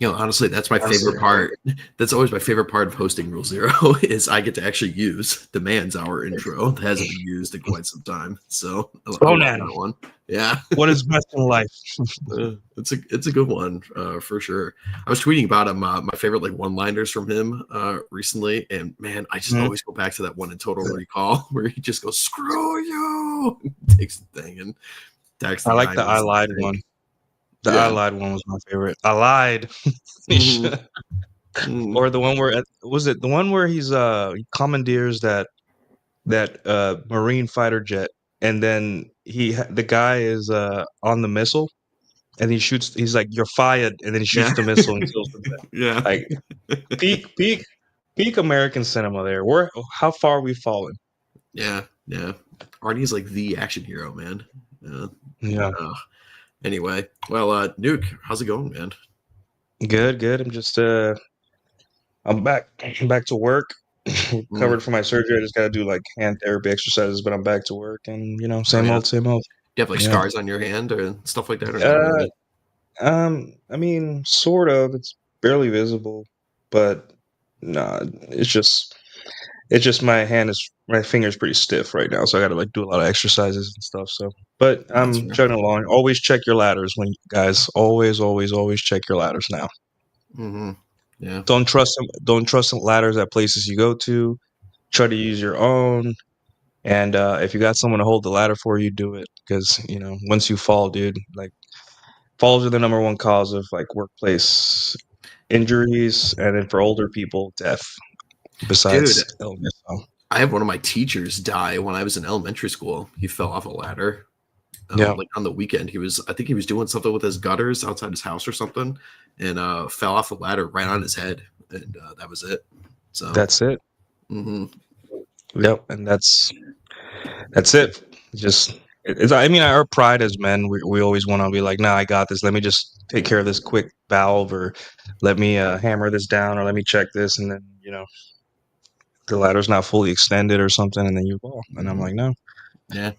Honestly, that's my favorite part. That's always my favorite part of hosting Rule Zero is I get to actually use Demands Hour intro that hasn't been used in quite some time. So I love Ronan, that one. Yeah. what is best in life? It's a good one for sure. I was tweeting about him, my favorite like one-liners from him recently, and man, I just Mhm. always go back to that one in Total Recall where he just goes "screw you," takes the thing and attacks the I guy like the who I was in lied the tank. one. The I Yeah. lied one was my favorite. I lied. Hmm. Hmm. Or the one where was it the one where he commandeers that marine fighter jet, and then the guy is on the missile, and he's like, you're fired, and then he shoots Yeah. the missile and kills the jet. Yeah. Like peak American cinema there. Where how far we've fallen. Yeah. Yeah. Arnie's like the action hero, man. Yeah. Yeah. Uh, anyway, well, Nuke, how's it going, man? Good. I'm back to work. Mm. Recovered from my surgery. I just gotta do like hand therapy exercises, but I'm back to work, and Oh same yeah. old, same old. You have like Yeah. scars on your hand or stuff like that, or not Uh really? I mean, sort of. It's barely visible, but nah, it's just my finger's pretty stiff right now, so I got to like do a lot of exercises and stuff. So, but That's I'm fair. chugging along. Always check your ladders when guys. Always check your ladders now. Hmm. Yeah. Don't trust them. Don't trust the ladders at places you go to. Try to use your own. And if you got someone to hold the ladder for you, do it because once you fall, dude, like falls are the number one cause of like workplace injuries, and then for older people, death. Dude, Besides illness, so, I have one of my teachers die when I was in elementary school. He fell off a ladder. yeah, Like on the weekend, I think he was doing something with his gutters outside his house or something, and fell off a ladder right on his head, and that was it. So, that's it. hmm Yep, and that's it. Just it's. I mean, our pride as men, we always want to be like, nah, I got this. Let me just take care of this quick valve, or let me hammer this down, or let me check this, and then the ladder's not fully extended or something, and then you fall. And I'm hmm like, no, yeah,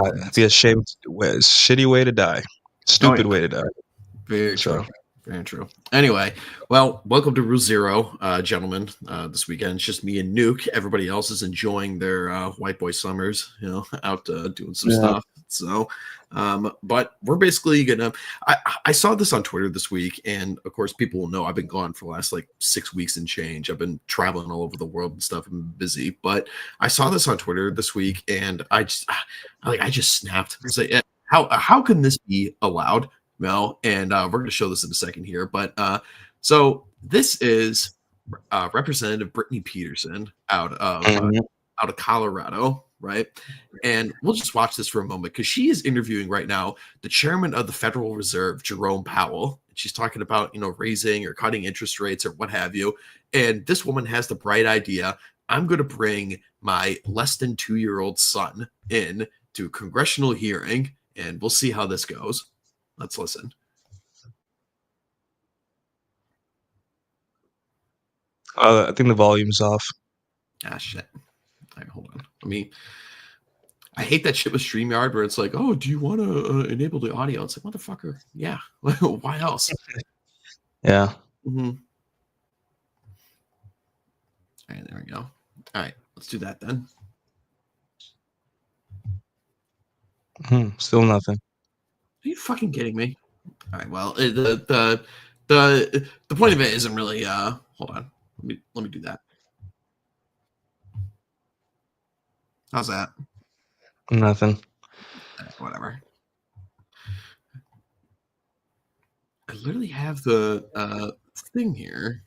it'd be a shitty way to die, oh yeah, stupid way to die. very So true. Very true. Anyway, well, welcome to Rule Zero, gentlemen. This weekend, it's just me and Nuke. Everybody else is enjoying their white boy summers, out doing some yeah, stuff. So, but we're basically gonna. I saw this on Twitter this week, and of course, people will know I've been gone for the last like 6 weeks and change. I've been traveling all over the world and stuff. I'm busy, but I saw this on Twitter this week, and I just snapped. I was like, how can this be allowed? Mel, and we're going to show this in a second here. But so this is Representative Brittany Peterson mhm. out of Colorado, right? And we'll just watch this for a moment because she is interviewing right now the chairman of the Federal Reserve, Jerome Powell. She's talking about raising or cutting interest rates or what have you. And this woman has the bright idea: I'm going to bring my less than 2-year-old son in to a congressional hearing, and we'll see how this goes. Let's listen. I think the volume's off. Ah, shit. All right, hold on. I hate that shit with StreamYard where it's like, oh, do you want to enable the audio? It's like, motherfucker. Yeah. Why else? Yeah. Mm-hmm. All right, there we go. All right, let's do that then. Still nothing. Are you fucking kidding me? All right, well, the point of it isn't really, hold on. Let me do that. How's that? Nothing. Whatever. I literally have the thing here.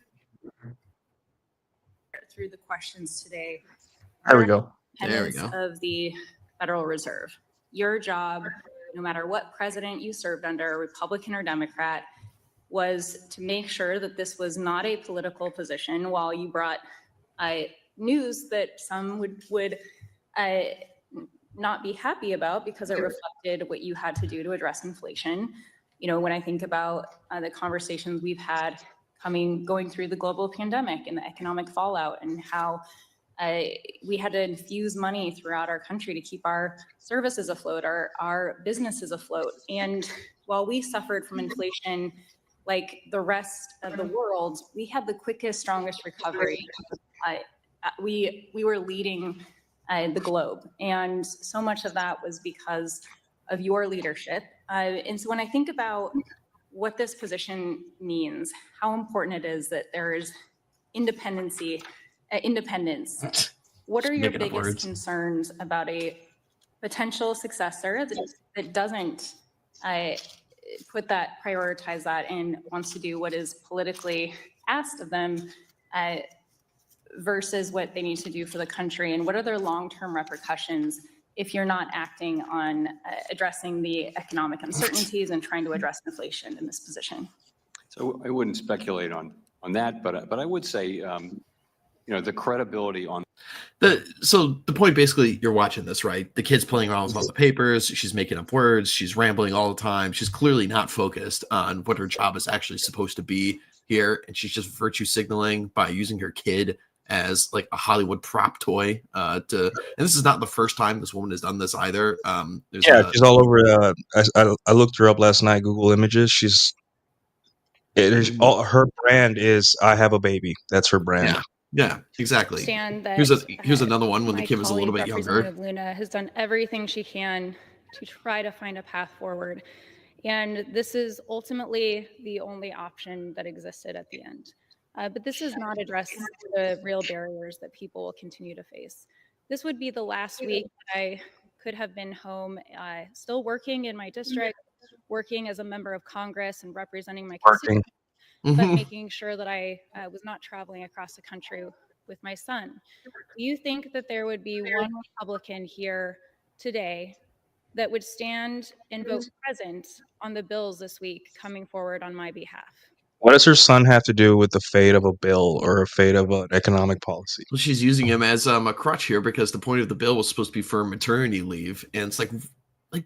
Through the questions today. There we go. There we go. Of the Federal Reserve. Your job, no matter what president you served under, Republican or Democrat, was to make sure that this was not a political position while you brought news that some would not be happy about because it reflected what you had to do to address inflation. When I think about the conversations we've had going through the global pandemic and the economic fallout and how we had to infuse money throughout our country to keep our services afloat, our businesses afloat. And while we suffered from inflation like the rest of the world, we had the quickest, strongest recovery. We were leading the globe, and so much of that was because of your leadership. And so when I think about what this position means, how important it is that there is independence. What are your biggest concerns about a potential successor that doesn't prioritize that and wants to do what is politically asked of them versus what they need to do for the country? And what are their long-term repercussions if you're not acting on addressing the economic uncertainties and trying to address inflation in this position? So I wouldn't speculate on that, but I would say, the credibility on So the point, basically, you're watching this, right? The kid's playing around with all the papers. She's making up words. She's rambling all the time. She's clearly not focused on what her job is actually supposed to be here. And she's just virtue signaling by using her kid as like a Hollywood prop toy. And this is not the first time this woman has done this either. She's all over. I looked her up last night. Google Images. Her brand is "I have a baby." That's her brand. Yeah, exactly. Here's another one when the kid was a little bit younger. Luna has done everything she can to try to find a path forward. And this is ultimately the only option that existed at the end. But this does not address the real barriers that people will continue to face. This would be the last week that I could have been home, still working in my district, working as a member of Congress and representing my constituents, but making sure that I was not traveling across the country with my son. Do you think that there would be one Republican here today that would stand and vote present on the bills this week coming forward on my behalf? What does her son have to do with the fate of a bill or a fate of an economic policy? Well, she's using him as a crutch here because the point of the bill was supposed to be for maternity leave. And it's like,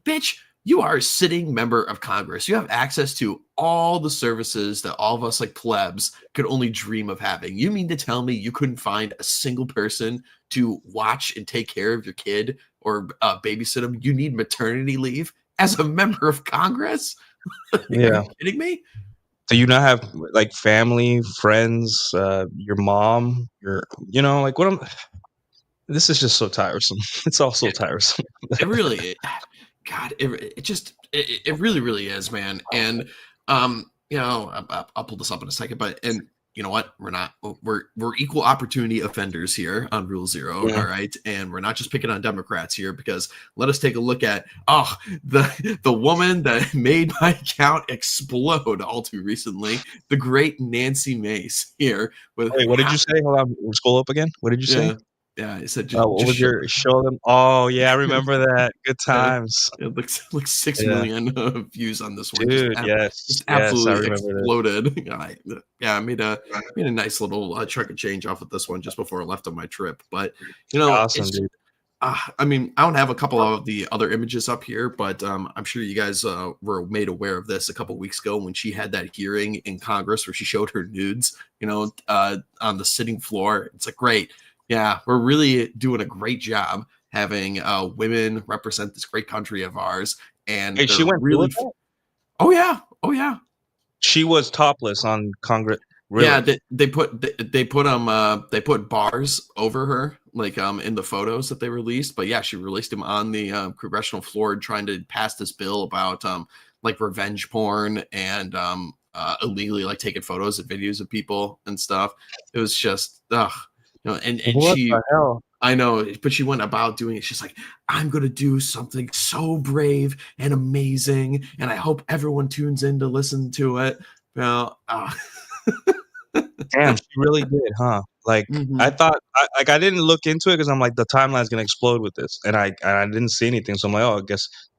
bitch, you are a sitting member of Congress. You have access to all the services that all of us like plebs could only dream of having. You mean to tell me you couldn't find a single person to watch and take care of your kid or babysit him? You need maternity leave as a member of Congress? Yeah. Are you kidding me? Do you not have like family, friends, your mom, this is just so tiresome. It's all so tiresome. It really, God, it really, really is, man. And, I'll pull this up in a second, and you know what? We're equal opportunity offenders here on Rule Zero. Yeah. All right. And we're not just picking on Democrats here, because let us take a look at, the woman that made my account explode all too recently, the great Nancy Mace here. Wait, what did you say? Hold on. Scroll up again. What did you say? Yeah, I said what was your show them? Oh yeah, I remember that. Good times. It looks like 6 million views on this one. Dude, just absolutely exploded. I made a nice little chunk of change off of this one just before I left on my trip. But awesome, dude. I mean, I don't have a couple of the other images up here, but I'm sure you guys were made aware of this a couple of weeks ago when she had that hearing in Congress where she showed her nudes, on the sitting floor. It's like, great. Yeah, we're really doing a great job having women represent this great country of ours. And she went really. Oh yeah. She was topless on Congress. Really? Yeah, they put bars over her, like in the photos that they released. But yeah, she released him on the congressional floor trying to pass this bill about like revenge porn and illegally like taking photos and videos of people and stuff. It was just and what she, the hell? I know, but she went about doing it. She's like, I'm going to do something so brave and amazing, and I hope everyone tunes in to listen to it. Well, damn, she really did, huh? Like, I thought, I didn't look into it because I'm like, the timeline's going to explode with this, and I didn't see anything. So I'm like,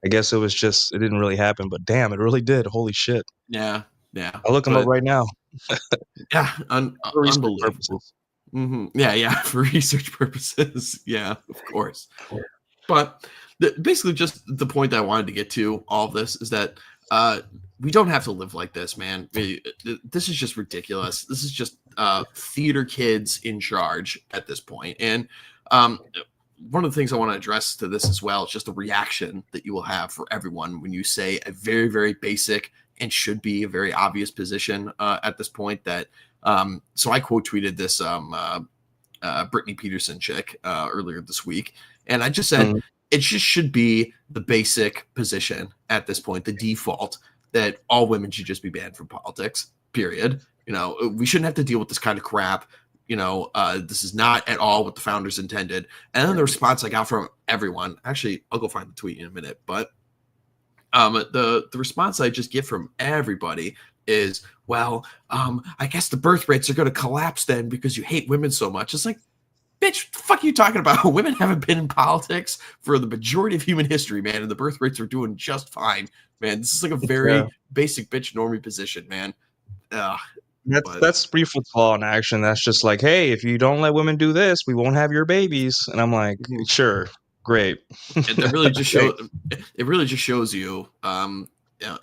I guess it was just, it didn't really happen, but damn, it really did. Holy shit. Yeah. I'll look them up right now. Yeah, unbelievable. Yeah, for research purposes. Yeah, of course. But basically, just the point that I wanted to get to all of this is that we don't have to live like this, man. This is just ridiculous. This is just theater kids in charge at this point. And one of the things I want to address to this as well is just the reaction that you will have for everyone when you say a very, very basic and should be a very obvious position at this point. That so I quote tweeted this Brittany Peterson chick earlier this week, and I just said it just should be the basic position at this point, the default, that all women should just be banned from politics. Period. We shouldn't have to deal with this kind of crap. This is not at all what the founders intended. And then the response I got from everyone, actually, I'll go find the tweet in a minute, but the response I just get from everybody is, well, I guess the birth rates are going to collapse then because you hate women so much. It's like, bitch, what the fuck are you talking about? Women haven't been in politics for the majority of human history, man, and the birth rates are doing just fine, man. This is like a very basic bitch normie position, man. That's Briefless law in action. That's just like, hey, if you don't let women do this, we won't have your babies. And I'm like, sure, great. And that really just shows you,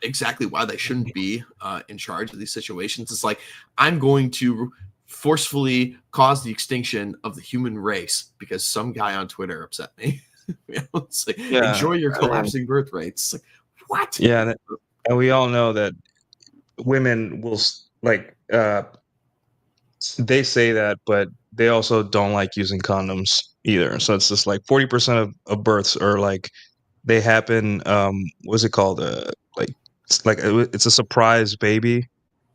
exactly why they shouldn't be in charge of these situations. It's like, I'm going to forcefully cause the extinction of the human race because some guy on Twitter upset me. It's like, enjoy your collapsing birth rates. It's like, what? Yeah, and we all know that women will they say that, but they also don't like using condoms either. So it's just like 40% of births are like they happen. What's it called? It's a surprise baby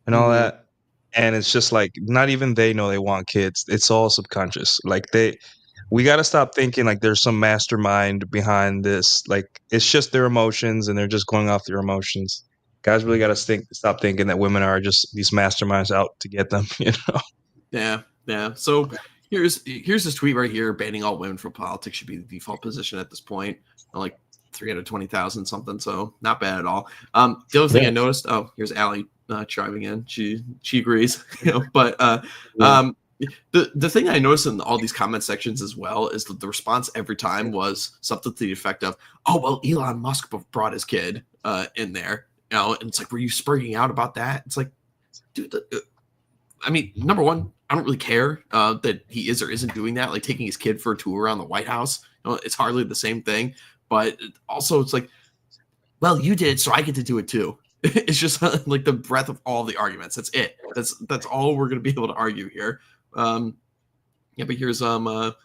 and all that. And it's just like not even they know they want kids. It's all subconscious. Like we got to stop thinking like there's some mastermind behind this. Like it's just their emotions and they're just going off their emotions. Guys really got to stop thinking that women are just these masterminds out to get them, Yeah. So here's this tweet right here: banning all women from politics should be the default position at this point. Like 320,000 something, so not bad at all. The other thing I noticed, here's Allie chiming in. She agrees, But the thing I noticed in all these comment sections as well is that the response every time was something to the effect of, "Oh well, Elon Musk brought his kid in there." And it's like, were you spurting out about that? It's like, dude, I mean, number one, I don't really care that he is or isn't doing that, like taking his kid for a tour around the White House. It's hardly the same thing. But also, it's like, well, you did, so I get to do it too. It's just like the breadth of all the arguments. That's it. That's all we're going to be able to argue here. But here's child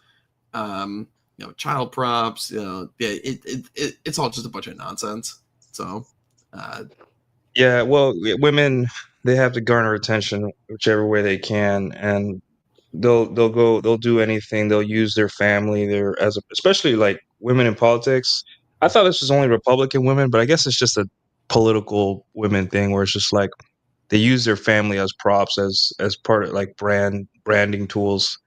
props. It's all just a bunch of nonsense. So. Yeah, well, women, they have to garner attention whichever way they can, and they'll do anything. They'll use their family, especially like women in politics. I thought this was only Republican women, but I guess it's just a political women thing where it's just like they use their family as props, as part of like branding tools,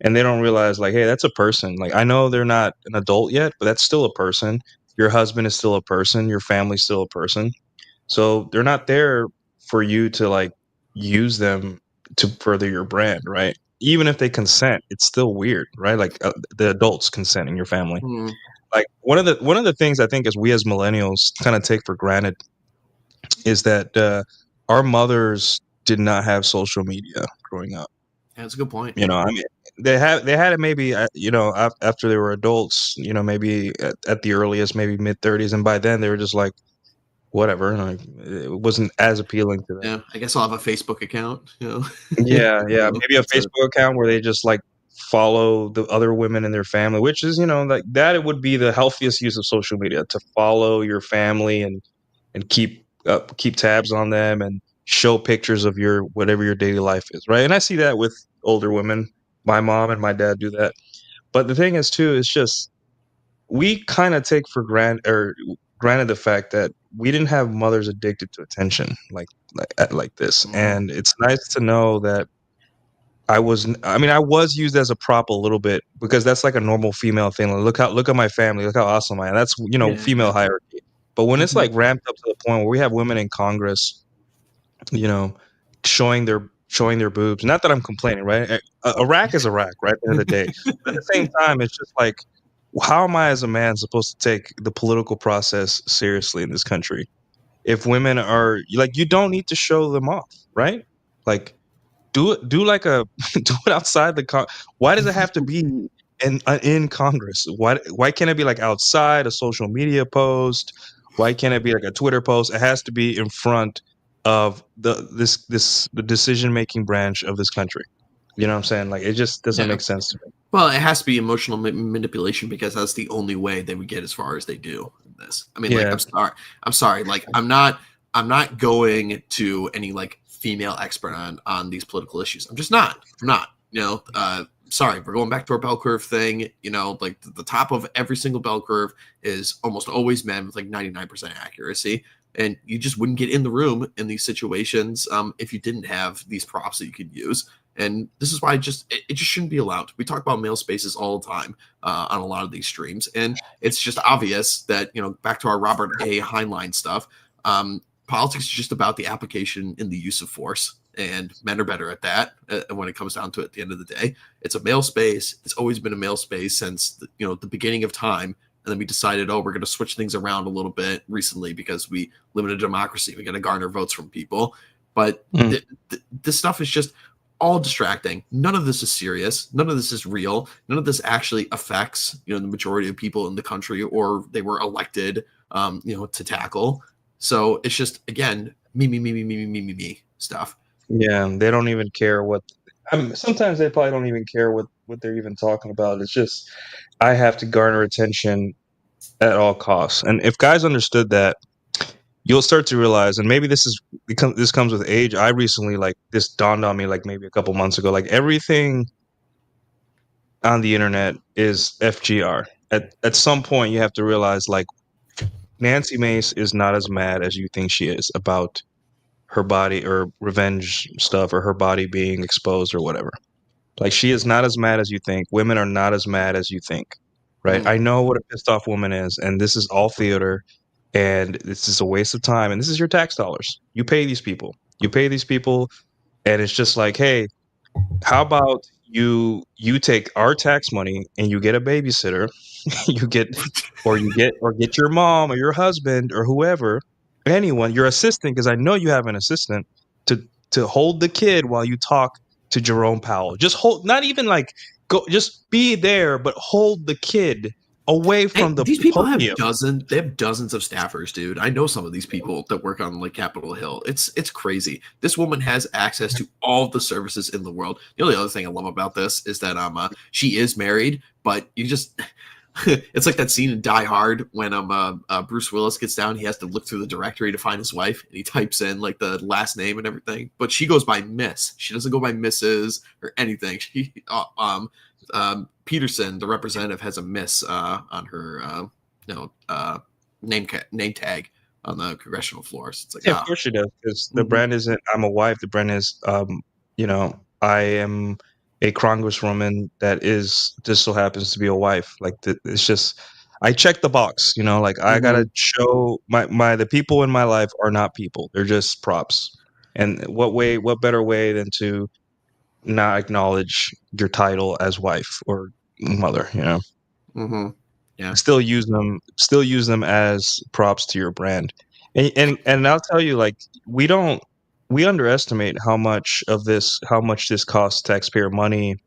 and they don't realize like, hey, that's a person. Like I know they're not an adult yet, but that's still a person. Your husband is still a person. Your family's still a person. So they're not there for you to like use them to further your brand, right? Even if they consent, it's still weird, right? Like the adults consent in your family. Like one of the things I think as we as millennials kind of take for granted is that our mothers did not have social media growing up. Yeah, that's a good point. I mean, they had it maybe after they were adults, maybe at the earliest, maybe mid-30s, and by then they were just like, whatever. Like, it wasn't as appealing to them. Yeah, I guess I'll have a Facebook account. Yeah, maybe a Facebook account where they just like follow the other women in their family, which is like that. It would be the healthiest use of social media, to follow your family and keep tabs on them and show pictures of your whatever your daily life is, right? And I see that with older women. My mom and my dad do that. But the thing is too, it's just we kind of take for granted the fact that we didn't have mothers addicted to attention like this. And it's nice to know that I was used as a prop a little bit, because that's like a normal female thing. Like, look at my family, look how awesome I am. That's female hierarchy. But when it's like ramped up to the point where we have women in Congress, showing their boobs. Not that I'm complaining, right? Iraq is Iraq, right? At the end of the day. But at the same time, it's just like, how am I as a man supposed to take the political process seriously in this country? If women are like, you don't need to show them off, right? Like, do it do it outside the why does it have to be in Congress? Why can't it be like outside a social media post? Why can't it be like a Twitter post? It has to be in front of the decision-making branch of this country. You know what I'm saying? Like, it just doesn't make sense to me. Well, it has to be emotional manipulation because that's the only way they would get as far as they do in this. I mean, like, I'm sorry. Like, I'm not going to any like female expert on these political issues. I'm just not. I'm not. You know, sorry, we're going back to our bell curve thing. You know, like the top of every single bell curve is almost always men with like 99% accuracy. And you just wouldn't get in the room in these situations if you didn't have these props that you could use. And this is why it just shouldn't be allowed. We talk about male spaces all the time on a lot of these streams, and it's just obvious that, you know, back to our Robert A. Heinlein stuff, politics is just about the application in the use of force, and men are better at that. When it comes down to it, at the end of the day, it's a male space. It's always been a male space since the beginning of time. And then we decided, we're going to switch things around a little bit recently because we live in a democracy. We got to garner votes from people. But this stuff is just all distracting. None of this is serious. None of this is real. None of this actually affects, the majority of people in the country, or they were elected, to tackle. So it's just, again, me stuff. Yeah, they don't even care what. I mean, sometimes they probably don't even care what they're even talking about. It's just, I have to garner attention at all costs. And if guys understood that, you'll start to realize, and maybe this comes with age. I recently, like, this dawned on me, like, maybe a couple months ago. Like, everything on the internet is FGR. At some point, you have to realize, like, Nancy Mace is not as mad as you think she is about her body or revenge stuff or her body being exposed or whatever. Like, she is not as mad as you think. Women are not as mad as you think, right? I know what a pissed off woman is, and this is all theater, and this is a waste of time, and this is your tax dollars. You pay these people. And it's just like, hey, how about you take our tax money and you get a babysitter, you get your mom or your husband or whoever, anyone, your assistant, because I know you have an assistant to hold the kid while you talk to Jerome Powell. Just hold, not even like go, just be there, but hold the kid away from these people podium. They have dozens of staffers, dude. I know some of these people that work on like Capitol Hill. It's crazy. This woman has access to all the services in the world. The only other thing I love about this is that she is married, but you just it's like that scene in Die Hard when Bruce Willis gets down. He has to look through the directory to find his wife, and he types in like the last name and everything. But she goes by Miss. She doesn't go by Mrs. or anything. She Peterson, the representative, has a Miss on her name tag on the congressional floor. So it's like, of course she does, because the brand isn't I'm a wife. The brand is I am a congresswoman that just so happens to be a wife. Like, it's just, I check the box, like, I gotta show the people in my life are not people. They're just props. And what better way than to not acknowledge your title as wife or mother, Yeah. Still use them as props to your brand. And I'll tell you, like, we underestimate how much this costs taxpayer money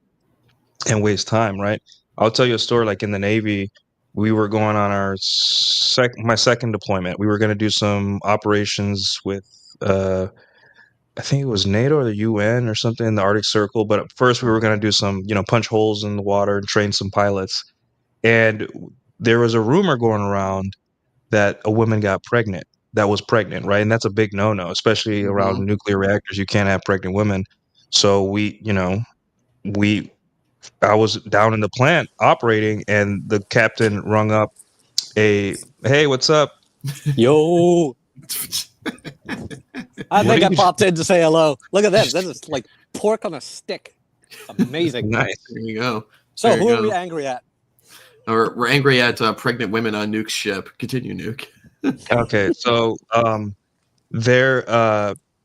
and waste time, right? I'll tell you a story. Like, in the Navy, we were going on my second deployment. We were going to do some operations with I think it was NATO or the UN or something in the Arctic Circle. But at first, we were going to do some, punch holes in the water and train some pilots. And there was a rumor going around that a woman was pregnant, right? And that's a big no-no, especially around nuclear reactors. You can't have pregnant women. So I was down in the plant operating, and the captain rung up hey, what's up? Yo. I think I popped in to say hello. Look at this. This is like pork on a stick. Amazing. Nice. There you go. So who are we angry at? We're angry at pregnant women on Nuke's ship. Continue, Nuke. Okay, so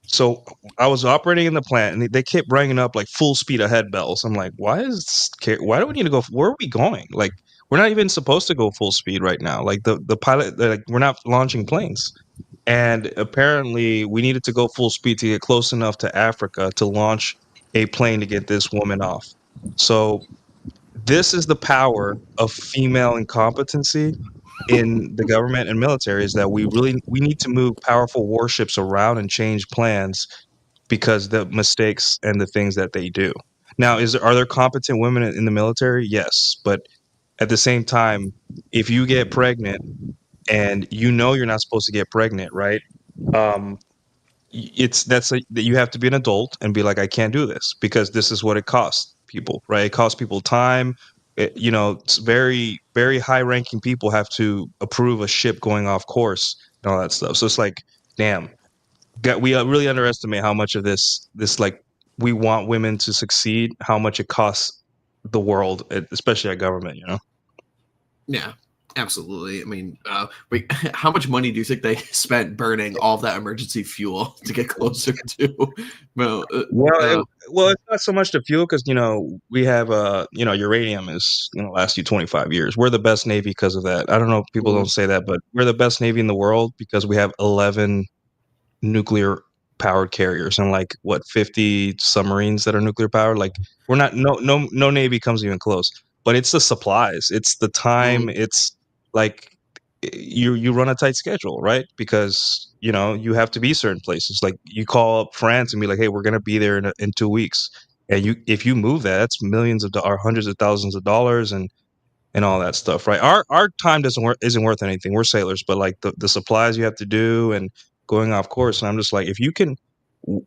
so I was operating in the plant, and they kept bringing up like full speed ahead bells. I'm like, why do we need to go? Where are we going? Like, we're not even supposed to go full speed right now. Like, the pilot, like, we're not launching planes. And apparently we needed to go full speed to get close enough to Africa to launch a plane to get this woman off. So this is the power of female incompetency in the government and military is that we need to move powerful warships around and change plans because the mistakes and the things that they do. Now, are there competent women in the military? Yes, but at the same time, if you get pregnant and you know you're not supposed to get pregnant, right? That you have to be an adult and be like, I can't do this because this is what it costs people, right? It costs people time. It's very, very high-ranking people have to approve a ship going off course and all that stuff. So it's like, damn, we really underestimate how much of this like we want women to succeed, how much it costs the world, especially our government. Yeah, absolutely. I mean, how much money do you think they spent burning all that emergency fuel to get closer to? Well, it's not so much the fuel because we have uranium is lasts you 25 years. We're the best Navy because of that. I don't know if people don't say that, but we're the best Navy in the world because we have 11 nuclear powered carriers and 50 submarines that are nuclear powered. Like we're not no Navy comes even close. But it's the supplies, it's the time, it's like you run a tight schedule, right? Because you have to be certain places. Like you call up France and be like, hey, we're gonna be there in 2 weeks, and if you move that's millions of or hundreds of thousands of dollars and all that stuff, right? Our time isn't worth anything. We're sailors, but like the supplies you have to do and going off course. And I'm just like, if you can,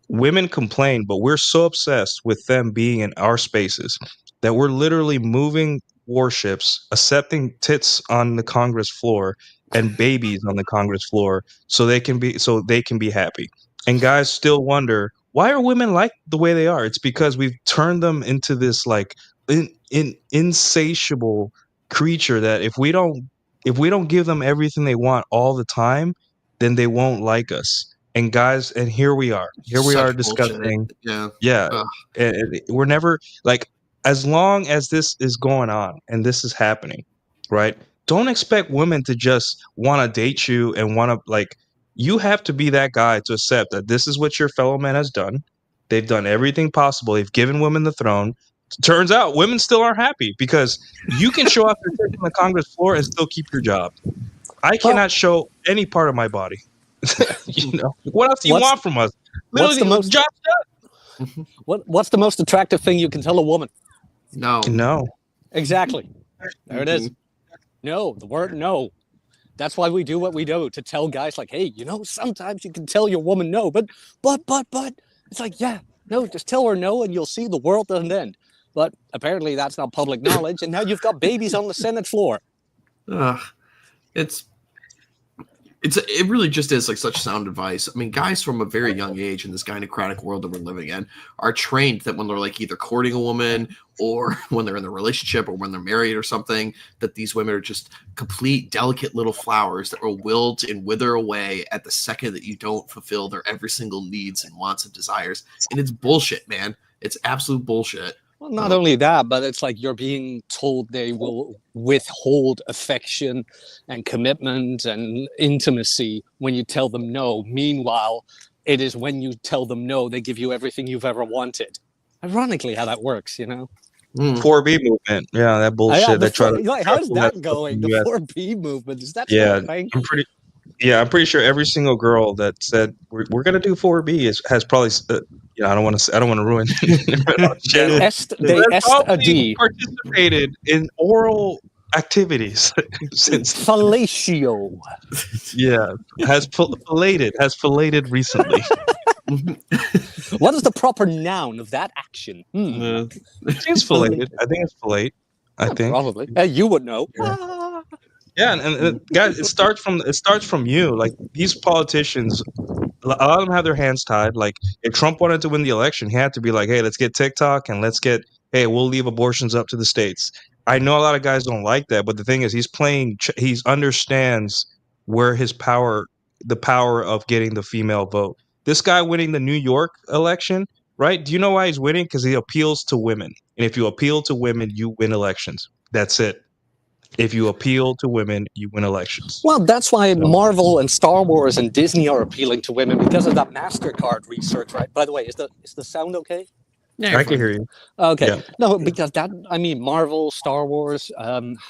women complain, but we're so obsessed with them being in our spaces that we're literally moving warships, accepting tits on the Congress floor and babies on the Congress floor so they can be happy. And guys still wonder, why are women like the way they are? It's because we've turned them into this like insatiable creature that if we don't give them everything they want all the time, then they won't like us. And guys, and here we are discussing. Yeah. And we're never like, as long as this is going on and this is happening, right? Don't expect women to just want to date you and want to like, you have to be that guy to accept that this is what your fellow man has done. They've done everything possible. They've given women the throne. Turns out women still aren't happy because you can show off your tits on the Congress floor and still keep your job. I cannot show any part of my body. What else do you want from us? Literally, what's the job done. What's the most attractive thing you can tell a woman? No. Exactly. There it is. No, the word no. That's why we do what we do, to tell guys like, hey, sometimes you can tell your woman no, but it's like, yeah, no, just tell her no and you'll see the world doesn't end. But apparently that's not public knowledge, and now you've got babies on the Senate floor. It really just is like such sound advice. I mean, guys from a very young age in this gynocratic world that we're living in are trained that when they're like either courting a woman or when they're in a relationship or when they're married or something, that these women are just complete delicate little flowers that will wilt and wither away at the second that you don't fulfill their every single needs and wants and desires. And it's bullshit, man. It's absolute bullshit. Well, not only that, but it's like you're being told they will withhold affection and commitment and intimacy when you tell them no. Meanwhile, it is when you tell them no, they give you everything you've ever wanted. Ironically, how that works, 4B movement. Yeah, that bullshit. How's that going? The 4B movement. Is that thing? I'm pretty sure every single girl that said we're gonna do 4B has probably. I don't want to ruin. They participated in oral activities since fellatio. Yeah, has fellated recently. What is the proper noun of that action? It's fellated. I think it's fellate. I think probably. You would know. Yeah, and guys, it starts from you. Like these politicians, a lot of them have their hands tied. Like if Trump wanted to win the election, he had to be like, "Hey, let's get TikTok and we'll leave abortions up to the states." I know a lot of guys don't like that, but the thing is, he understands where the power of getting the female vote. This guy winning the New York election, right? Do you know why he's winning? Because he appeals to women, and if you appeal to women, you win elections. That's it. If you appeal to women, you win elections. Well, that's why Marvel and Star Wars and Disney are appealing to women because of that MasterCard research, right? By the way, is the sound okay? Yeah, you're I can fine. hear you. Okay. Yeah. No, because I mean, Marvel, Star Wars,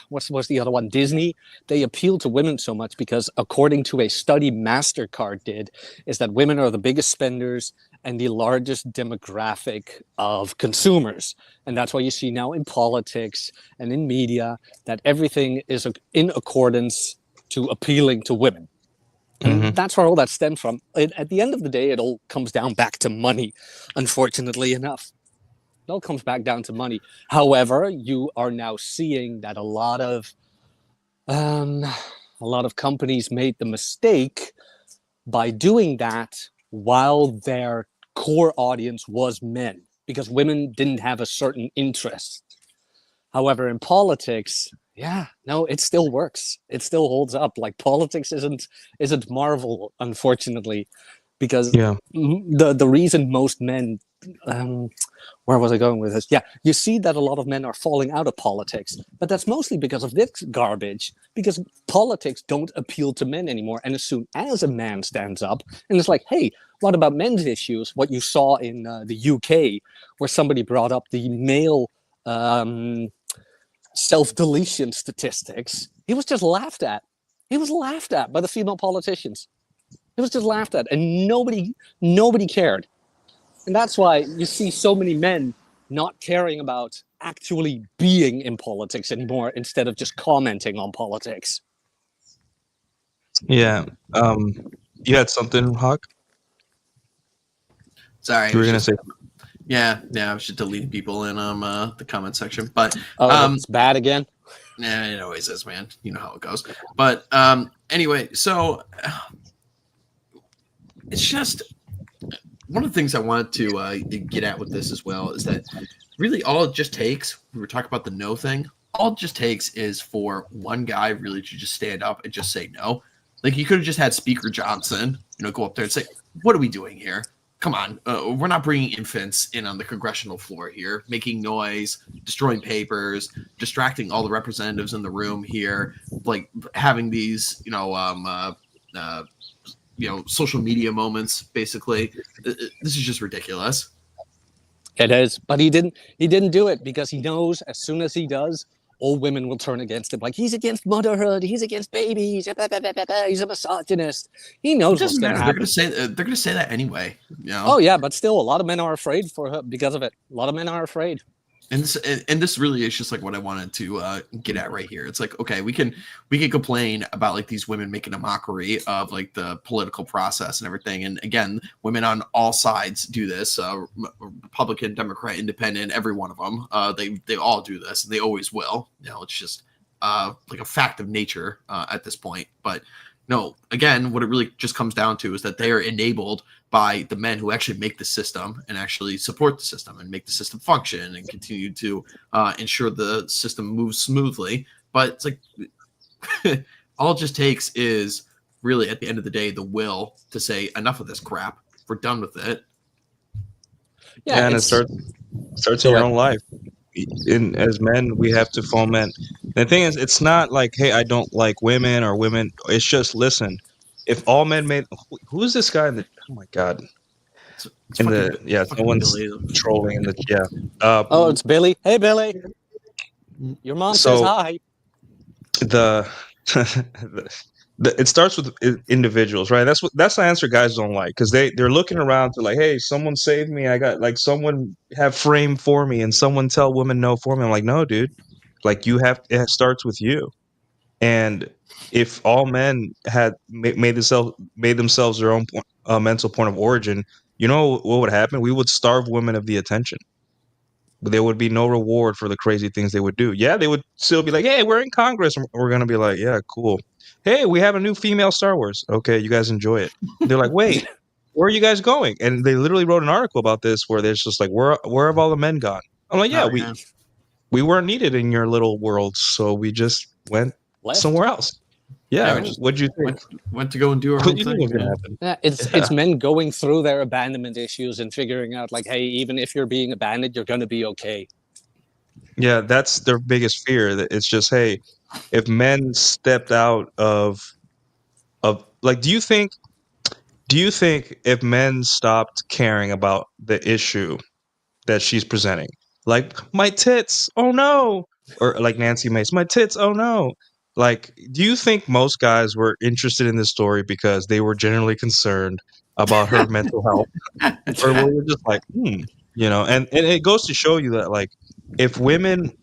what's the other one? Disney, they appeal to women so much because according to a study MasterCard did, is that women are the biggest spenders and the largest demographic of consumers. And that's why you see now in politics and in media that everything is in accordance to appealing to women. And Hmm. that's where all that stems from. At the end of the day, it all comes down back to money, unfortunately enough. It all comes back down to money. However, you are now seeing that um, a lot of companies made the mistake by doing that while their core audience was men, because women didn't have a certain interest. However, in politics, yeah, no, it still works. It still holds up. Like politics isn't Marvel, unfortunately, because Yeah. the reason most men where was I going with this? Yeah, you see that a lot of men are falling out of politics, but that's mostly because of this garbage, because politics don't appeal to men anymore. And as soon as a man stands up and it's like, hey, what about men's issues? What you saw in the UK, where somebody brought up the male self-deletion statistics, he was just laughed at. He was laughed at by the female politicians. It was just laughed at, and nobody cared. And that's why you see so many men not caring about actually being in politics anymore instead of just commenting on politics. Yeah. You had something, Hawk? Sorry, You were gonna say. yeah, I should delete people in the comment section, but Oh, it's bad again. yeah, it always is, man. You know how it goes. But anyway, so it's just one of the things I wanted to get at with this as well is that really all it just takes, we were talking about the no thing, all it just takes is for one guy really to just stand up and just say no. Like you could have just had Speaker Johnson, go up there and say, what are we doing here? Come on, we're not bringing infants in on the congressional floor here, making noise, destroying papers, distracting all the representatives in the room here, like having these, social media moments. Basically, this is just ridiculous. It is, but he didn't do it because he knows as soon as he does, all women will turn against him. Like he's against motherhood, he's against babies, he's a misogynist. He knows what's going to happen. They're going to say that anyway. Oh yeah, but still, a lot of men are afraid for her because of it. A lot of men are afraid. And this really is just like what I wanted to get at right here. It's like, okay, we can complain about like these women making a mockery of like the political process and everything. And again, women on all sides do this. Republican, Democrat, Independent, every one of them. They all do this, and they always will. It's just like a fact of nature at this point. But no, again, what it really just comes down to is that they are enabled by the men who actually make the system and actually support the system and make the system function and continue to ensure the system moves smoothly. But it's like all it just takes is really at the end of the day the will to say enough of this crap. We're done with it. Yeah, and it starts in your own life. As men, we have to foment. The thing is, it's not like, hey, I don't like women or women. It's just, listen, if all men made, who is this guy in the? Oh my god! Someone's trolling in the it's Billy. Hey, Billy. Your mom says hi. It starts with individuals, right? That's the answer guys don't like, because they're looking around to like, hey, someone save me. I got like someone have frame for me, and someone tell women no for me. I'm like, no, dude. Like it starts with you. And if all men had made themselves their own mental point of origin, you know what would happen? We would starve women of the attention. There would be no reward for the crazy things they would do. Yeah, they would still be like, hey, we're in Congress. We're going to be like, yeah, cool. Hey, we have a new female Star Wars. Okay, you guys enjoy it. They're like, wait, where are you guys going? And they literally wrote an article about this where there's just like, where have all the men gone? I'm like, yeah, we weren't needed in your little world, so we just went somewhere else. Yeah, what'd you think? Went to go and do our own thing. Yeah, it's men going through their abandonment issues and figuring out like, hey, even if you're being abandoned, you're going to be okay. Yeah, that's their biggest fear. That it's just, hey, if men stepped out of like, do you think if men stopped caring about the issue that she's presenting. Like, my tits, oh no. Or like Nancy Mace, my tits, oh no. Like, do you think most guys were interested in this story because they were genuinely concerned about her mental health? Or were we just like, and it goes to show you that, like, if women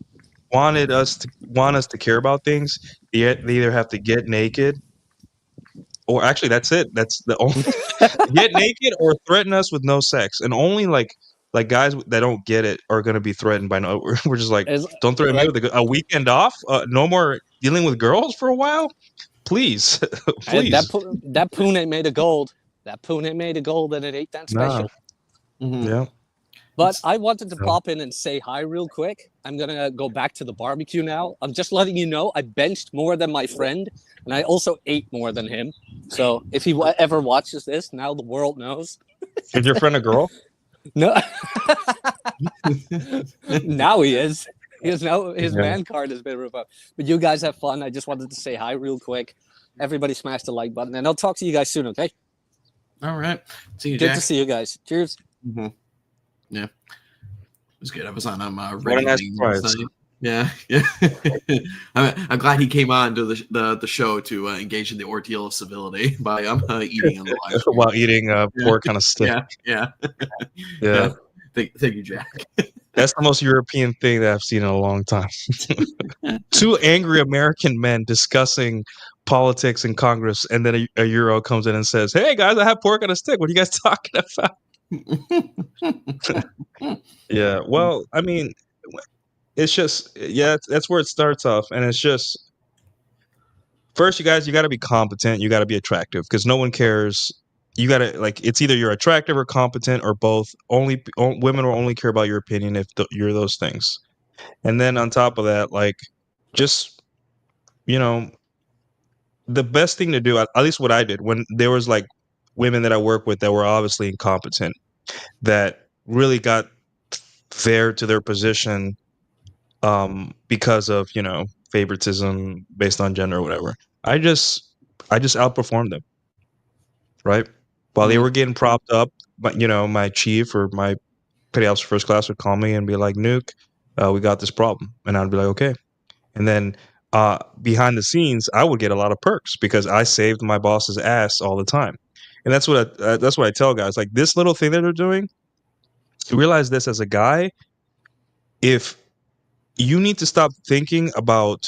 want us to care about things, they either have to get naked, or actually that's it. That's the only get naked or threaten us with no sex. And only like guys that don't get it are going to be threatened by no. We're just like, It's don't threaten me like with a weekend off. No more dealing with girls for a while, please, please. that poon ain't made of gold. That poon ain't made of gold, and it ain't that Nah. special. Yeah. But I wanted to pop in and say hi real quick. I'm going to go back to the barbecue now. I'm just letting you know I benched more than my friend, and I also ate more than him. So if he ever watches this, now the world knows. Is your friend a girl? No. Now he is. His man card has been revoked. But you guys have fun. I just wanted to say hi real quick. Everybody smash the like button, and I'll talk to you guys soon, okay? All right. See you, Good Jack. to see you guys. Cheers. Mm-hmm. Yeah. It was good. I was on What a nice surprise. Yeah. I'm glad he came on to the show to engage in the ordeal of civility by eating on the live stream. While eating pork on a stick. Yeah. Thank you, Jack. That's the most European thing that I've seen in a long time. Two angry American men discussing politics in Congress, and then a Euro comes in and says, "Hey guys, I have pork on a stick. What are you guys talking about?" Yeah, well, I mean, it's just that's where it starts off, and it's just first, you got to be competent, you got to be attractive, because no one cares. You got to it's either you're attractive or competent or both. Women will only care about your opinion if you're those things. And then on top of that, just the best thing to do, at least what I did when there was women that I work with that were obviously incompetent, that really got there to their position because of favoritism based on gender or whatever. I just outperformed them, right? While they were getting propped up, but my chief or my petty officer first class would call me and be like, "Nuke, we got this problem," and I'd be like, "Okay." And then behind the scenes, I would get a lot of perks because I saved my boss's ass all the time. And that's what I tell guys, like, this little thing that they're doing. Realize this as a guy: if you need to stop thinking about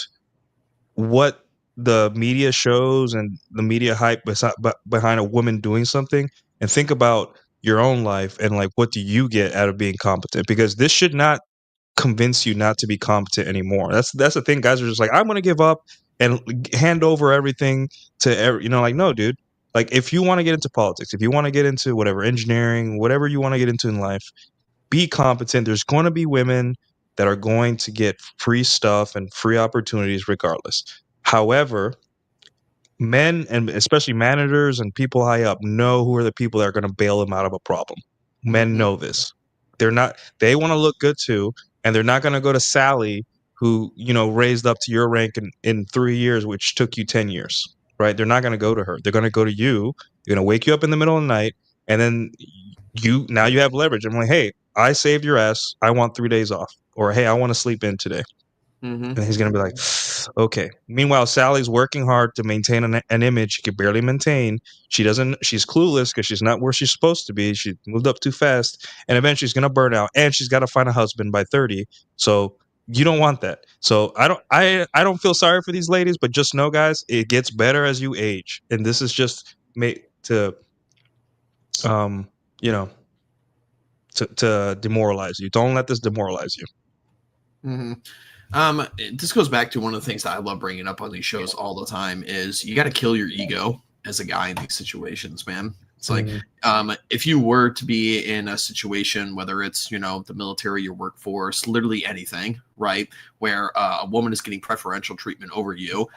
what the media shows and the media hype behind a woman doing something, and think about your own life and what do you get out of being competent, because this should not convince you not to be competent anymore. That's the thing. Guys are just like, I'm going to give up and hand over everything to no, dude. If you want to get into politics, if you want to get into whatever, engineering, whatever you want to get into in life, be competent. There's going to be women that are going to get free stuff and free opportunities regardless. However, men, and especially managers and people high up, know who are the people that are going to bail them out of a problem. Men know this. They want to look good too, and they're not going to go to Sally, who raised up to your rank in 3 years, which took you 10 years, right? They're not going to go to her. They're going to go to you. They're going to wake you up in the middle of the night, and then you have leverage. I'm like, hey, I saved your ass. I want 3 days off, or hey, I want to sleep in today. And he's going to be like, okay. Meanwhile, Sally's working hard to maintain an image she can barely maintain. She's clueless because she's not where she's supposed to be. She moved up too fast, and eventually she's going to burn out, and she's got to find a husband by 30. So you don't want that. So I don't feel sorry for these ladies, but just know, guys, it gets better as you age. And this is just made to demoralize you. Don't let this demoralize you. This goes back to one of the things that I love bringing up on these shows all the time is you got to kill your ego as a guy in these situations, man. It's like, if you were to be in a situation, whether it's, the military, your workforce, literally anything, right, where a woman is getting preferential treatment over you,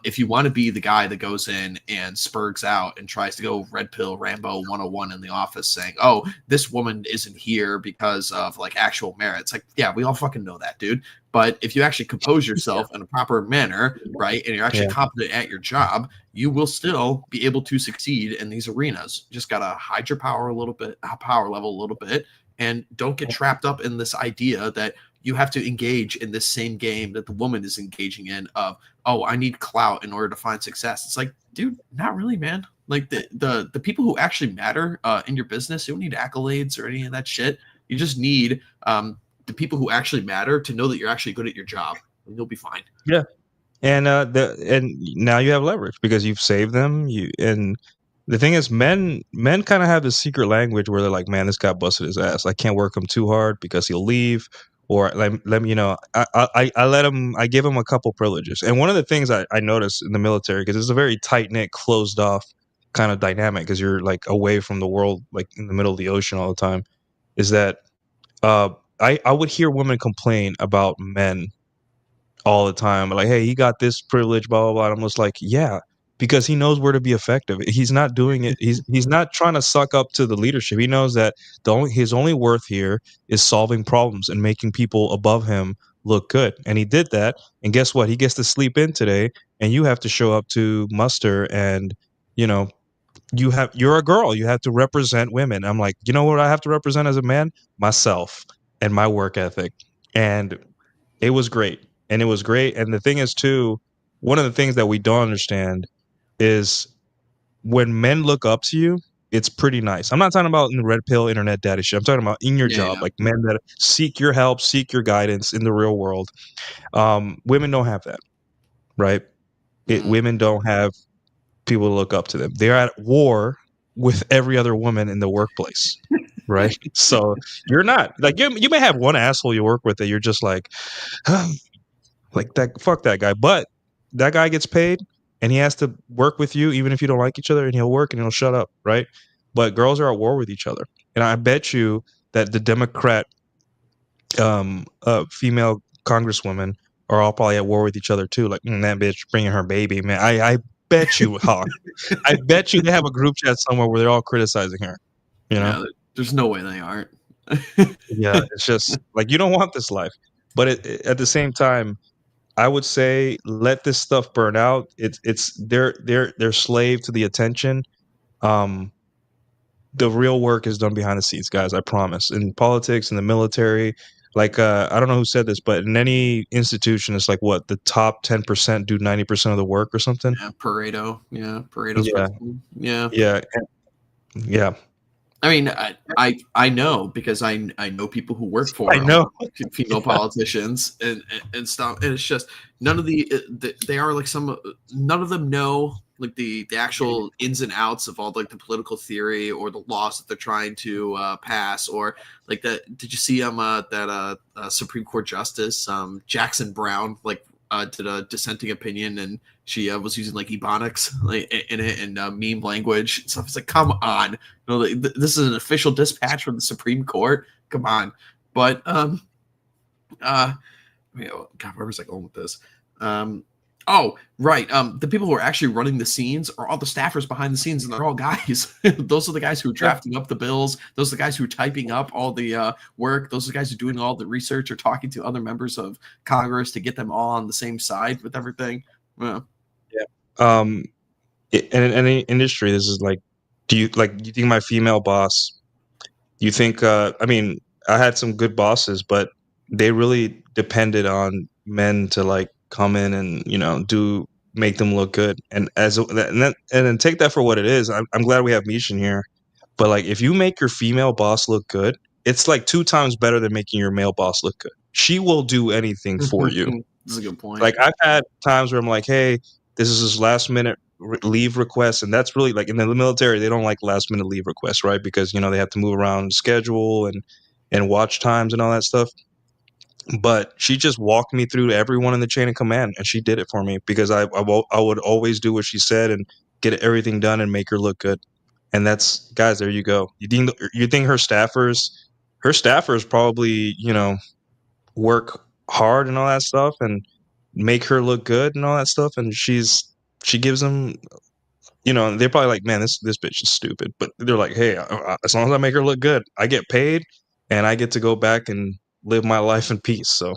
if you want to be the guy that goes in and spurgs out and tries to go red pill Rambo 101 in the office saying, oh, this woman isn't here because of actual merit. It's like, yeah, we all fucking know that, dude. But if you actually compose yourself in a proper manner, right, and you're actually competent at your job, you will still be able to succeed in these arenas. You just got to hide your power level a little bit, and don't get trapped up in this idea that you have to engage in this same game that the woman is engaging in of, oh, I need clout in order to find success. It's like, dude, not really, man. Like the people who actually matter in your business, you don't need accolades or any of that shit. You just need the people who actually matter to know that you're actually good at your job, and you'll be fine. Yeah. And now you have leverage because you've saved them. And the thing is, men kind of have this secret language where they're like, man, this guy busted his ass. I can't work him too hard because he'll leave. Or let me, I let him, I give him a couple privileges. And one of the things I noticed in the military, because it's a very tight knit, closed off kind of dynamic, because you're like away from the world, like in the middle of the ocean all the time, is that uh, I would hear women complain about men all the time. Like, hey, he got this privilege, blah blah blah. I'm just like, yeah, because he knows where to be effective. He's not doing it. He's not trying to suck up to the leadership. He knows that his only worth here is solving problems and making people above him look good. And he did that. And guess what? He gets to sleep in today, and you have to show up to muster. And you know, you're a girl. You have to represent women. I'm like, you know what I have to represent as a man? Myself and my work ethic. And it was great. And it was great. And the thing is, too, one of the things that we don't understand is when men look up to you, it's pretty nice. I'm not talking about in the red pill internet daddy shit. I'm talking about in your job, like men that seek your help, seek your guidance in the real world. Women don't have that, right? Women don't have people to look up to them. They're at war with every other woman in the workplace, right? So you're not like you may have one asshole you work with that you're just like, like that, fuck that guy. But that guy gets paid and he has to work with you, even if you don't like each other, and he'll work and he'll shut up, right? But girls are at war with each other. And I bet you that the Democrat female congresswomen are all probably at war with each other too. Like, that bitch bringing her baby, man. I bet you, Hawk. I bet you they have a group chat somewhere where they're all criticizing her. You know? Yeah, there's no way they aren't. Yeah, it's just like you don't want this life. But at the same time, I would say let this stuff burn out. They're slave to the attention. Um, the real work is done behind the scenes, guys. I promise. In politics, in the military, like I don't know who said this, but in any institution, it's like what the top 10% do 90% of the work or something. Yeah, Pareto. Yeah, Pareto's Yeah, principle. Yeah, yeah, yeah. I mean, I know because I know people who work for I know. female politicians and stuff, and it's just none of they are like none of them know like the actual ins and outs of all like the political theory or the laws that they're trying to pass, or like that. Did you see that Supreme Court Justice Jackson Brown did a dissenting opinion, and she was using like ebonics in it and meme language and stuff. It's like, come on, this is an official dispatch from the Supreme Court. Come on, but God, where was I going with this? Oh, right. The people who are actually running the scenes are all the staffers behind the scenes, and they're all guys. Those are the guys who are drafting up the bills. Those are the guys who are typing up all the work. Those are the guys who are doing all the research or talking to other members of Congress to get them all on the same side with everything. Yeah. In any industry, this is like, do you think my female boss? You think? I mean, I had some good bosses, but they really depended on men to like come in and make them look good. And then take that for what it is. I'm glad we have Mishan here, but like if you make your female boss look good, it's like 2 times better than making your male boss look good. She will do anything for you. That's a good point. Like I've had times where I'm like, hey, this is his last minute leave request, and that's really like in the military they don't like last minute leave requests, right? Because they have to move around schedule and watch times and all that stuff. But she just walked me through everyone in the chain of command, and she did it for me because I would always do what she said and get everything done and make her look good. And that's, guys, there you go. You think her staffers probably work hard and all that stuff and make her look good and all that stuff, and she gives them, they're probably like, man, this bitch is stupid, but they're like, hey, as long as I make her look good, I get paid and I get to go back and live my life in peace. So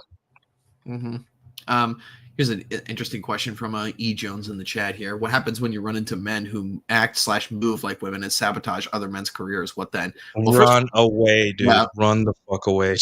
Here's an interesting question from E. Jones in the chat here. What happens when you run into men who act/move like women and sabotage other men's careers? What then? Well, Run away, dude. Yeah. Run the fuck away.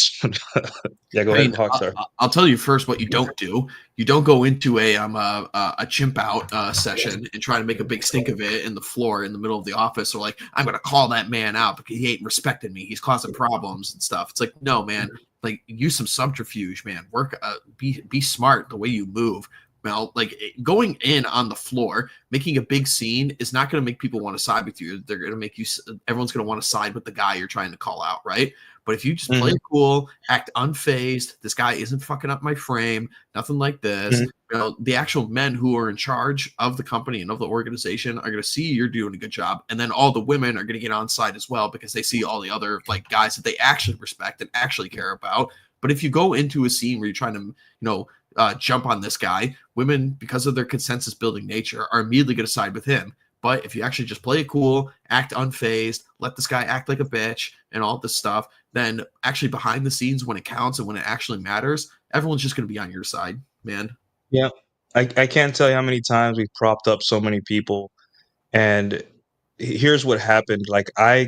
Yeah, go I ahead, mean, Hawkstar. I'll tell you first what you don't do. You don't go into a chimp out session and try to make a big stink of it in the floor in the middle of the office, or like, I'm gonna call that man out because he ain't respecting me. He's causing problems and stuff. It's like, no, man. Like, use some subterfuge, man. Work, be smart the way you move. Well, like, going in on the floor, making a big scene is not going to make people want to side with you. They're going to make you. Everyone's going to want to side with the guy you're trying to call out, right? But if you just play it cool, act unfazed, this guy isn't fucking up my frame, nothing like this. You know, the actual men who are in charge of the company and of the organization are going to see you're doing a good job, and then all the women are going to get on side as well because they see all the other like guys that they actually respect and actually care about. But if you go into a scene where you're trying to, jump on this guy, women, because of their consensus building nature, are immediately going to side with him. But if you actually just play it cool, act unfazed, let this guy act like a bitch and all this stuff, then actually behind the scenes when it counts and when it actually matters, everyone's just going to be on your side, man. Yeah. I can't tell you how many times we've propped up so many people, and here's what happened. Like I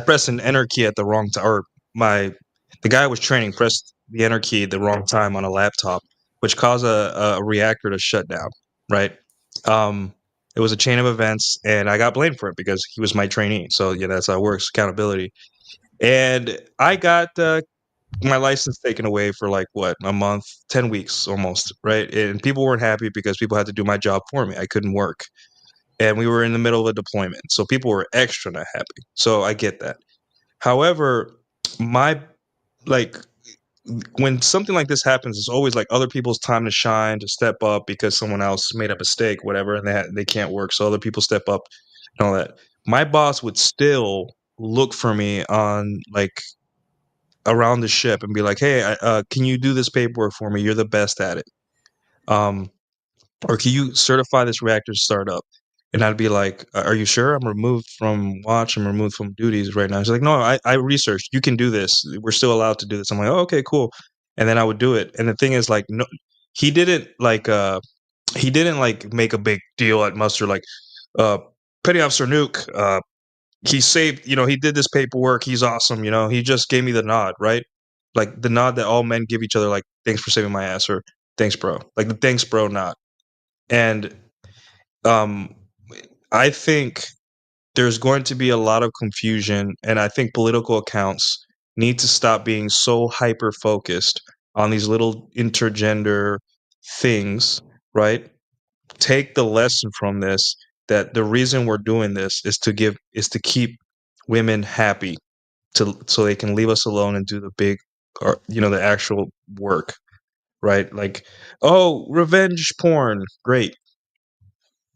pressed an enter key at the wrong time, or the guy I was training pressed the enter key at the wrong time on a laptop, which caused a reactor to shut down. Right. It was a chain of events, and I got blamed for it because he was my trainee. So yeah, that's how it works, accountability. And I got my license taken away for like what, a month, 10 weeks almost, right? And people weren't happy because people had to do my job for me. I couldn't work. And we were in the middle of a deployment. So people were extra not happy. So I get that. However, my like when something like this happens, it's always like other people's time to shine, to step up because someone else made a mistake, whatever, and they can't work. So other people step up and all that. My boss would still look for me on like around the ship and be like, "Hey, can you do this paperwork for me? You're the best at it. Um, or can you certify this reactor startup?" And I'd be like, "Are you sure? I'm removed from watch. I'm removed from duties right now." He's like, "No, I researched. You can do this. We're still allowed to do this." I'm like, "Oh, okay, cool." And then I would do it. And the thing is, like, no, he didn't like make a big deal at muster like, uh, Petty Officer Nuke. He saved, he did this paperwork. He's awesome. He just gave me the nod, right? Like the nod that all men give each other, like, thanks for saving my ass, or thanks, bro. Like the thanks, bro nod. And um, I think there's going to be a lot of confusion. And I think political accounts need to stop being so hyper focused on these little intergender things, right? Take the lesson from this, that the reason we're doing this is to keep women happy, so they can leave us alone and do the big, or the actual work, right? Like, oh, revenge porn, great,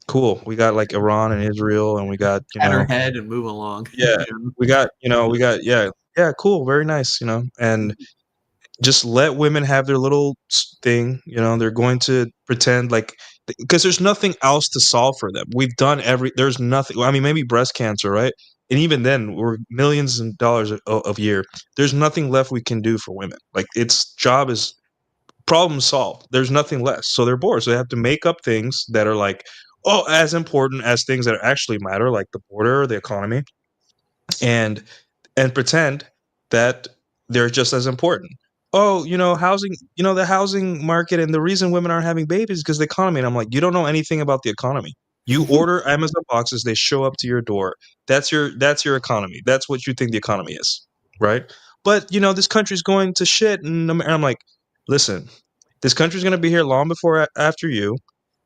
cool. We got like Iran and Israel, and we got Pat her head and move along. yeah, we got yeah, cool, very nice, and just let women have their little thing. They're going to pretend like, because there's nothing else to solve for them. We've done there's nothing. I mean, maybe breast cancer, right? And even then, we're millions of dollars of year. There's nothing left we can do for women. Like, its job is problem solved. There's nothing less. So they're bored. So they have to make up things that are like, oh, as important as things that actually matter, like the border, the economy, and pretend that they're just as important. Oh, housing, the housing market, and the reason women aren't having babies is because the economy. And I'm like, you don't know anything about the economy. You order Amazon boxes, they show up to your door. That's your economy. That's what you think the economy is, right? But this country's going to shit, and I'm like, listen, this country's going to be here long before after you.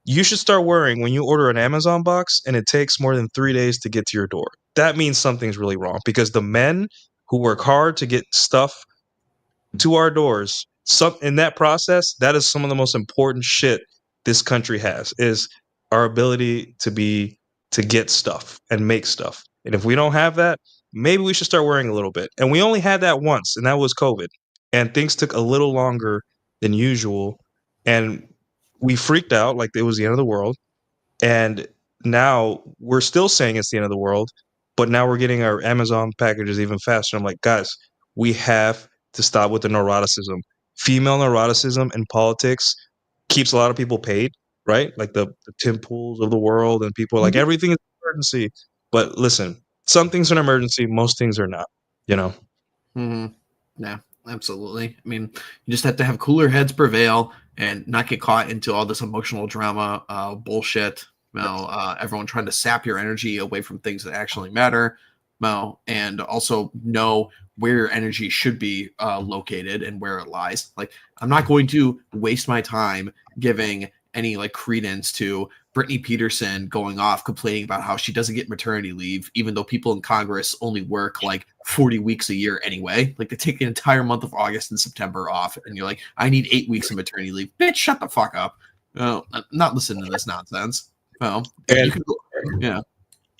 You should start worrying when you order an Amazon box and it takes more than 3 days to get to your door. That means something's really wrong, because the men who work hard to get stuff to our doors, in that process, that is some of the most important shit this country has, is our ability to get stuff and make stuff. And if we don't have that, maybe we should start worrying a little bit. And we only had that once, and that was COVID. And things took a little longer than usual. And we freaked out like it was the end of the world. And now we're still saying it's the end of the world, but now we're getting our Amazon packages even faster. I'm like, guys, we have to stop with the neuroticism. female neuroticism in politics keeps a lot of people paid, right? Like the Tim Pools of the world, and people are like, everything is an emergency. But listen, some things are an emergency, most things are not, you know? Yeah, absolutely. I mean, you just have to have cooler heads prevail and not get caught into all this emotional drama, bullshit. Everyone trying to sap your energy away from things that actually matter. And also know where your energy should be located and where it lies. Like, I'm not going to waste my time giving any like credence to Brittany Peterson going off complaining about how she doesn't get maternity leave, even though people in Congress only work like 40 weeks a year anyway. Like, they take the entire month of August and September off, and you're like, I need 8 weeks of maternity leave. Bitch, shut the fuck up. I'm not listening to this nonsense. Well, And you can go, yeah.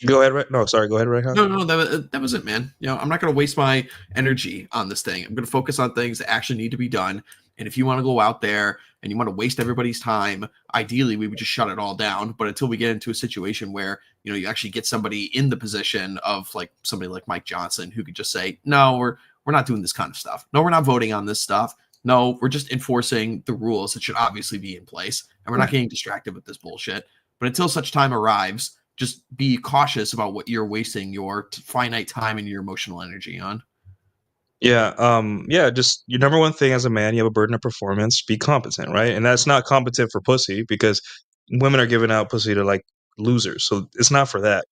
go ahead, no, sorry, go ahead, Rayhan. No, that was it, man. I'm not going to waste my energy on this thing. I'm going to focus on things that actually need to be done. And if you want to go out there and you want to waste everybody's time, ideally we would just shut it all down. But until we get into a situation where, you actually get somebody in the position of like somebody like Mike Johnson who could just say, no, we're not doing this kind of stuff. No, we're not voting on this stuff. No, we're just enforcing the rules that should obviously be in place. And we're not getting distracted with this bullshit. But until such time arrives, just be cautious about what you're wasting your finite time and your emotional energy on. Yeah, just your number one thing as a man, you have a burden of performance, be competent, right? And that's not competent for pussy, because women are giving out pussy to like losers. So it's not for that.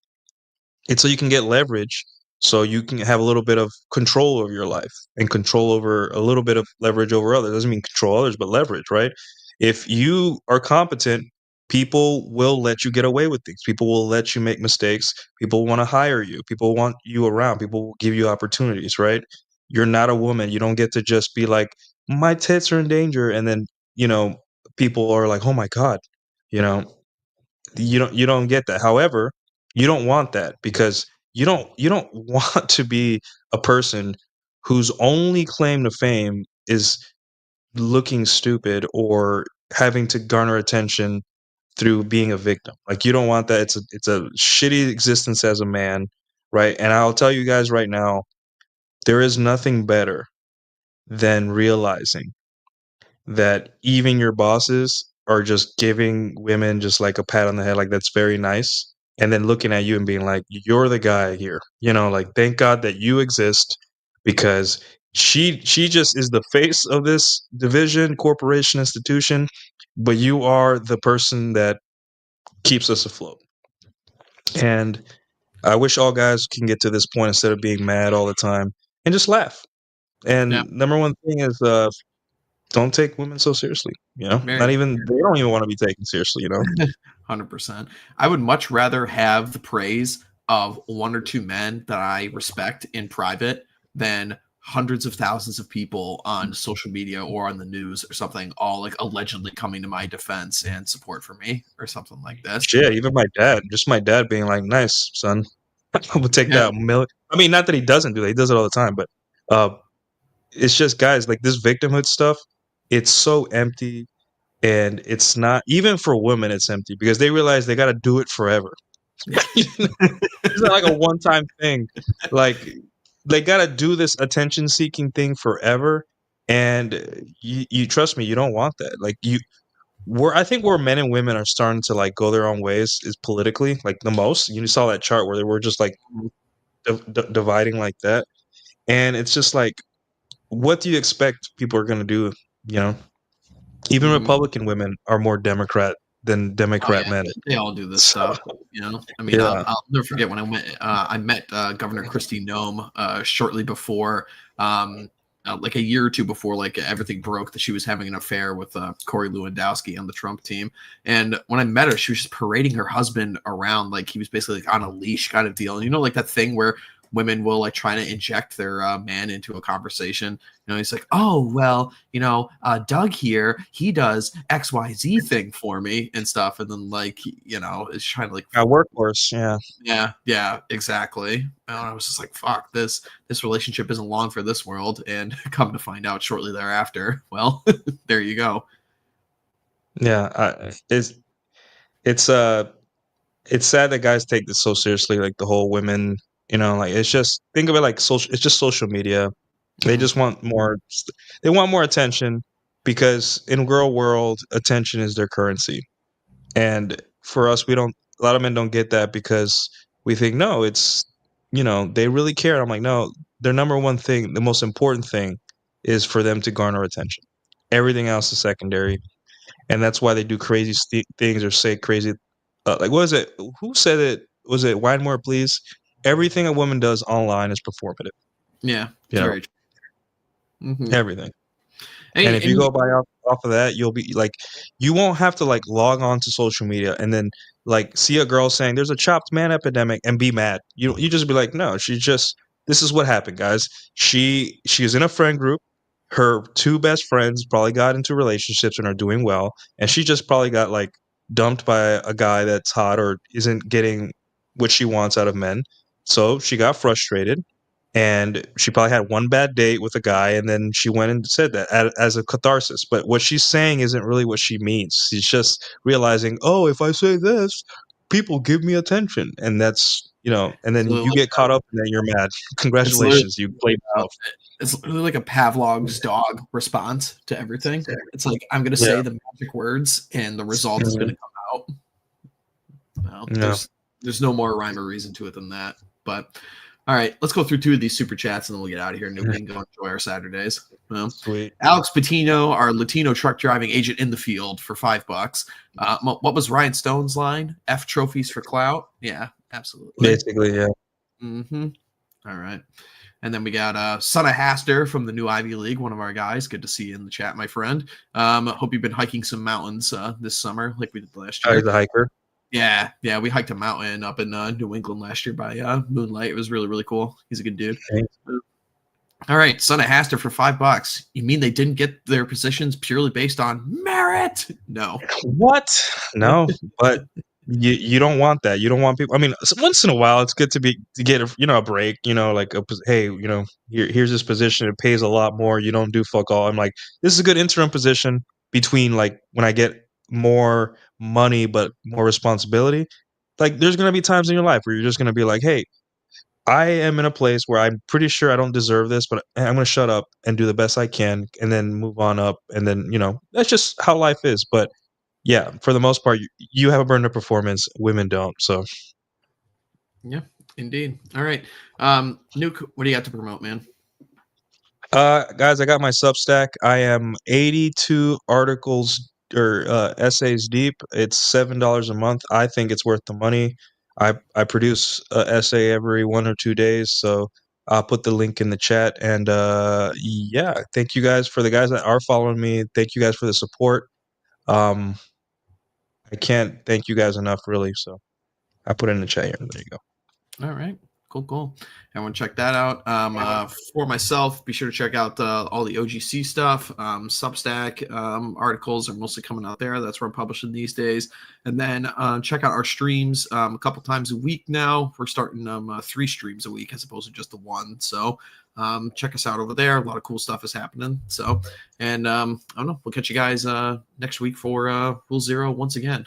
It's so you can get leverage, so you can have a little bit of control over your life and control over a little bit of leverage over others. Doesn't mean control others, but leverage, right? If you are competent, people will let you get away with things. People will let you make mistakes. People want to hire you. People want you around. People will give you opportunities, right? You're not a woman. You don't get to just be like, my tits are in danger, and then, people are like, oh my God, you know, you don't get that. However, you don't want that, because you don't want to be a person whose only claim to fame is looking stupid or having to garner attention through being a victim. Like, you don't want that. It's a shitty existence as a man, right? And I'll tell you guys right now, there is nothing better than realizing that even your bosses are just giving women just like a pat on the head, like, that's very nice, and then looking at you and being like, you're the guy here, like, thank God that you exist, because she just is the face of this division, corporation, institution, but you are the person that keeps us afloat. And I wish all guys can get to this point instead of being mad all the time and just laugh. And Yeah. number one thing is, don't take women so seriously. Not even, they don't even want to be taken seriously. 100%. I would much rather have the praise of one or two men that I respect in private than hundreds of thousands of people on social media or on the news or something, all like allegedly coming to my defense and support for me or something like this. Shit, even my dad being like, nice, son. I would take Yeah. that million. I mean, not that he doesn't do that. He does it all the time, but it's just, guys, like, this victimhood stuff, it's so empty. And it's not, even for women, it's empty, because they realize they got to do it forever. It's not like a one-time thing. Like, they got to do this attention-seeking thing forever. And you trust me, you don't want that. Like, I think where men and women are starting to like go their own ways is politically, like, the most. You saw that chart where they were just like dividing like that. And it's just like, what do you expect people are going to do? Even Republican women are more Democrat than Democrat men. They all do this So, stuff. I mean, yeah. I'll never forget when I met Governor Kristi Noem shortly before, like a year or two before, like everything broke that she was having an affair with Corey Lewandowski on the Trump team. And when I met her, she was just parading her husband around like he was basically like on a leash kind of deal. And like that thing where women will like try to inject their man into a conversation. He's like, oh, well, Doug here, he does XYZ thing for me and stuff. And then like, is trying to like a workhorse. Yeah. Yeah, exactly. And I was just like, fuck, this relationship isn't long for this world. And come to find out shortly thereafter, well, there you go. Yeah. It's sad that guys take this so seriously, like the whole women, like, it's just, think of it like it's just social media. They just want more, they want more attention. because in girl world, attention is their currency. And for us, a lot of men don't get that because we think, no, it's, they really care. And I'm like, no, their number one thing, the most important thing is for them to garner attention. Everything else is secondary. And that's why they do crazy things or say crazy, like, what is it? Who said it? Was it Wine Please? Everything a woman does online is performative. Yeah, You know, very true. Mhm. everything. And if you go by off of that, you'll be like, you won't have to like log on to social media and then like see a girl saying there's a chopped man epidemic and be mad. You just be like, no, this is what happened, guys. She is in a friend group. Her two best friends probably got into relationships and are doing well, and she just probably got like dumped by a guy that's hot or isn't getting what she wants out of men. So she got frustrated and she probably had one bad date with a guy and then she went and said that as a catharsis, but what she's saying isn't really what she means. She's just realizing, oh, if I say this, people give me attention, and that's, and then So you get caught up and then you're mad. it's literally, Congratulations, you played out. it's literally like a Pavlov's dog response to everything. It's like, I'm going to say the magic words and the result is going to come out. Well, there's no more rhyme or reason to it than that. But all right, let's go through 2 of these super chats and then we'll get out of here and we can go enjoy our Saturdays. Well, Sweet. Alex Patino, our Latino truck driving agent in the field for $5. What was Ryan Stone's line? F trophies for clout? Yeah, absolutely. Basically, yeah. Mm-hmm. All right. And then we got Son of Haster from the new Ivy League, one of our guys. Good to see you in the chat, my friend. Hope you've been hiking some mountains this summer like we did last year. He's a hiker. Yeah, we hiked a mountain up in New England last year by moonlight. It was really, really cool. He's a good dude. Thanks. All right, Son of Haster for $5. You mean they didn't get their positions purely based on merit? No. What? No, but you don't want that. You don't want people. I mean, once in a while, it's good to get a break. Like hey, here's this position. It pays a lot more. You don't do fuck all. I'm like, this is a good interim position between like when I get more money but more responsibility. Like, there's gonna be times in your life where you're just gonna be like, hey, I am in a place where I'm pretty sure I don't deserve this, but I'm going to shut up and do the best I can and then move on up. And then, that's just how life is. But yeah, for the most part, you have a burner performance. Women don't. So, yeah, indeed. All right. Nuke, what do you got to promote, man? Guys, I got my Substack. I am 82 articles or essays deep. It's $7 a month. I think it's worth the money. I produce an essay every 1 or 2 days, so I'll put the link in the chat. And yeah, thank you guys for the guys that are following me. Thank you guys for the support. I can't thank you guys enough, really. So I put it in the chat here. There you go. All right. Cool. Everyone check that out. For myself, be sure to check out all the OGC stuff. Substack articles are mostly coming out there. That's where I'm publishing these days. And then check out our streams a couple times a week now. We're starting 3 streams a week as opposed to just the 1. So check us out over there. A lot of cool stuff is happening. So, and I don't know. We'll catch you guys next week for Rule 0 once again.